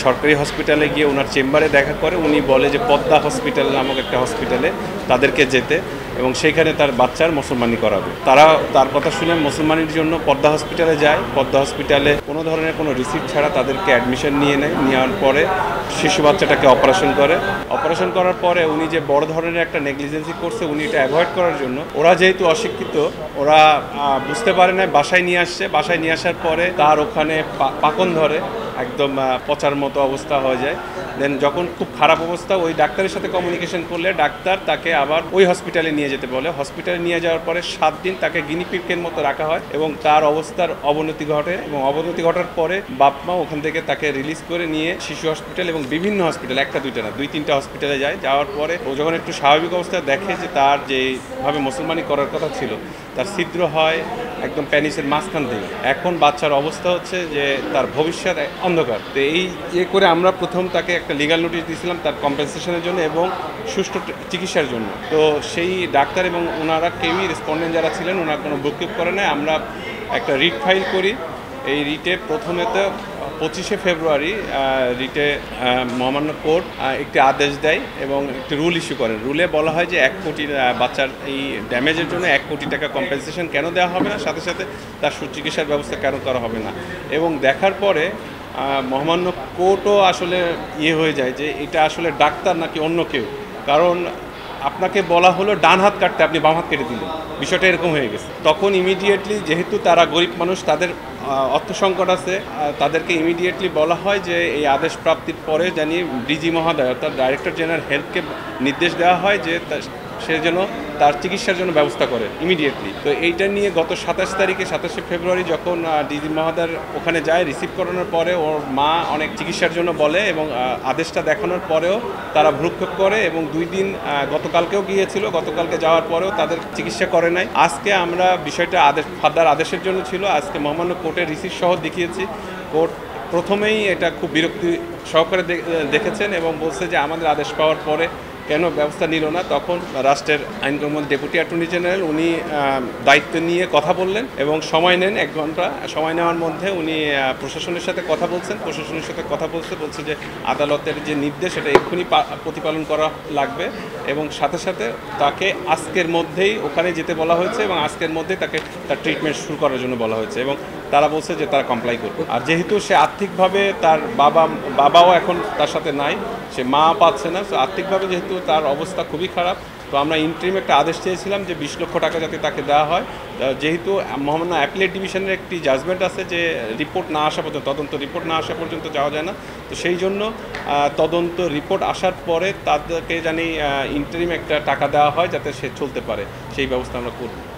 সরকারি হসপিটালে গিয়ে ওনার চেম্বারে দেখা করে। উনি বলে যে পদ্মা হসপিটাল নামক একটা হসপিটালে তাদেরকে যেতে এবং সেখানে তার বাচ্চার মুসলমানি করাবে। তারা তার কথা শুনে মুসলমানির জন্য পদ্মা হসপিটালে যায়। পদ্মা হসপিটালে কোনো ধরনের কোনো রিসিপ্ট ছাড়া তাদেরকে অ্যাডমিশন নিয়ে নেয়। নেওয়ার পরে শিশু বাচ্চাটাকে অপারেশন করে। অপারেশন করার পরে উনি যে বড় ধরনের একটা নেগলিজেন্সি করছে, উনি এটা অ্যাভয়েড করার জন্য, ওরা যেহেতু অশিক্ষিত, ওরা বুঝতে পারে না, বাসায় নিয়ে আসছে। বাসায় নিয়ে আসার পরে তার ওখানে পাকন ধরে, একদম পচার মতো অবস্থা হয়ে যায়। দেন যখন খুব খারাপ অবস্থা, ওই ডাক্তারের সাথে কমিউনিকেশন করলে ডাক্তার তাকে আবার ওই হসপিটালে নিয়ে যেতে বলে। হসপিটালে নিয়ে যাওয়ার পরে 7 দিন তাকে গিনিপিগের মতো রাখা হয় এবং তার অবস্থার অবনতি ঘটে। এবং অবনতি ঘটার পরে বাপ মা ওখান থেকে তাকে রিলিজ করে নিয়ে শিশু হসপিটাল এবং বিভিন্ন হসপিটাল, একটা দুইটা না 2-3টা হসপিটালে যায়। যাওয়ার পরে ও যখন একটু স্বাভাবিক অবস্থা দেখে যে তার যেভাবে মুসলমানি করার কথা ছিল, তার ছিদ্র হয় একদম প্যানিসের মাঝখান থেকে। এখন বাচ্চার অবস্থা হচ্ছে যে তার ভবিষ্যৎ অন্ধকার। তো এই করে আমরা প্রথম তাকে একটা লিগ্যাল নোটিশ দিয়েছিলাম তার কম্পেনসেশনের জন্য এবং সুষ্ঠু চিকিৎসার জন্য। তো সেই ডাক্তার এবং ওনারা কেউই রেসপন্ডেন্ট যারা ছিলেন ওনারা কোনো ভ্রুক্ষেপ করে নাই। আমরা একটা রিট ফাইল করি। এই রিটে প্রথমেতে 25শে ফেব্রুয়ারি রিটে মহামান্য কোর্ট একটি আদেশ দেয় এবং একটি রুল ইস্যু করেন। রুলে বলা হয় যে 1 কোটি বাচ্চার এই ড্যামেজের জন্য 1 কোটি টাকা কম্পেনসেশন কেন দেওয়া হবে না, সাথে সাথে তার সুচিকিৎসার ব্যবস্থা কেন করা হবে না। এবং দেখার পরে মহামান্য কোর্টও আসলে হয়ে যায় যে এটা আসলে ডাক্তার নাকি অন্য কেউ। কারণ আপনাকে বলা হলো ডান হাত কাটতে, আপনি বাম হাত কেটে দিলেন, বিষয়টা এরকম হয়ে গেছে। তখন ইমিডিয়েটলি, যেহেতু তারা গরিব মানুষ, তাদের অর্থ সংকট আছে, তাদেরকে ইমিডিয়েটলি বলা হয় যে এই আদেশ প্রাপ্তির পরে জানি ডিজি মহোদয় অর্থাৎ ডাইরেক্টর জেনারেল হেলথকে নির্দেশ দেওয়া হয় যে সে যেন তার চিকিৎসার জন্য ব্যবস্থা করে ইমিডিয়েটলি। তো এইটা নিয়ে গত 27শে ফেব্রুয়ারি যখন ডিজি মহোদয় ওখানে যায়, রিসিভ করানোর পরে ওর মা অনেক চিকিৎসার জন্য বলে এবং আদেশটা দেখানোর পরেও তারা ভ্রুক্ষেপ করে এবং 2 দিন গতকালকেও গিয়েছিল। গতকালকে যাওয়ার পরেও তাদের চিকিৎসা করে নাই। আজকে আমরা বিষয়টা ফার্দার আদেশের জন্য ছিল, আজকে মহামান্য কোর্টের রিসিপ্ট সহ দেখিয়েছি। কোর্ট প্রথমেই এটা খুব বিরক্তি সহকারে দেখেছেন এবং বলছে যে আমাদের আদেশ পাওয়ার পরে কেন ব্যবস্থা নিল না। তখন রাষ্ট্রের আইন কর্মমন্ত্রী ডেপুটি অ্যাটর্নি জেনারেল উনি দায়িত্ব নিয়ে কথা বললেন এবং সময় নেন 1 ঘন্টা। সময় নেওয়ার মধ্যে উনি প্রশাসনের সাথে কথা বলছেন। প্রশাসনের সাথে কথা বলছে যে আদালতের যে নির্দেশ এটা এক্ষুনি প্রতিপালন করা লাগবে এবং সাথে সাথে তাকে আজকের মধ্যেই ওখানে যেতে বলা হয়েছে এবং আজকের মধ্যেই তাকে তার ট্রিটমেন্ট শুরু করার জন্য বলা হয়েছে এবং তারা বলছে যে তারা কমপ্লাই করবে। আর যেহেতু সে আর্থিকভাবে তার বাবাও এখন তার সাথে নাই, সে মা পাচ্ছে না, তো আর্থিকভাবে যেহেতু তার অবস্থা খুবই খারাপ, তো আমরা ইন্টারিম একটা আদেশ চেয়েছিলাম যে 20 লক্ষ টাকা যাতে তাকে দেওয়া হয়। যেহেতু মহামান্য অ্যাপিলেট ডিভিশনের একটি জাজমেন্ট আছে যে রিপোর্ট না আসা পর্যন্ত, তদন্ত রিপোর্ট না আসা পর্যন্ত যাওয়া যায় না। তো সেই জন্য তদন্ত রিপোর্ট আসার পরে তাদেরকে জানি ইন্টারিম একটা টাকা দেওয়া হয় যাতে সে চলতে পারে, সেই ব্যবস্থা আমরা করব।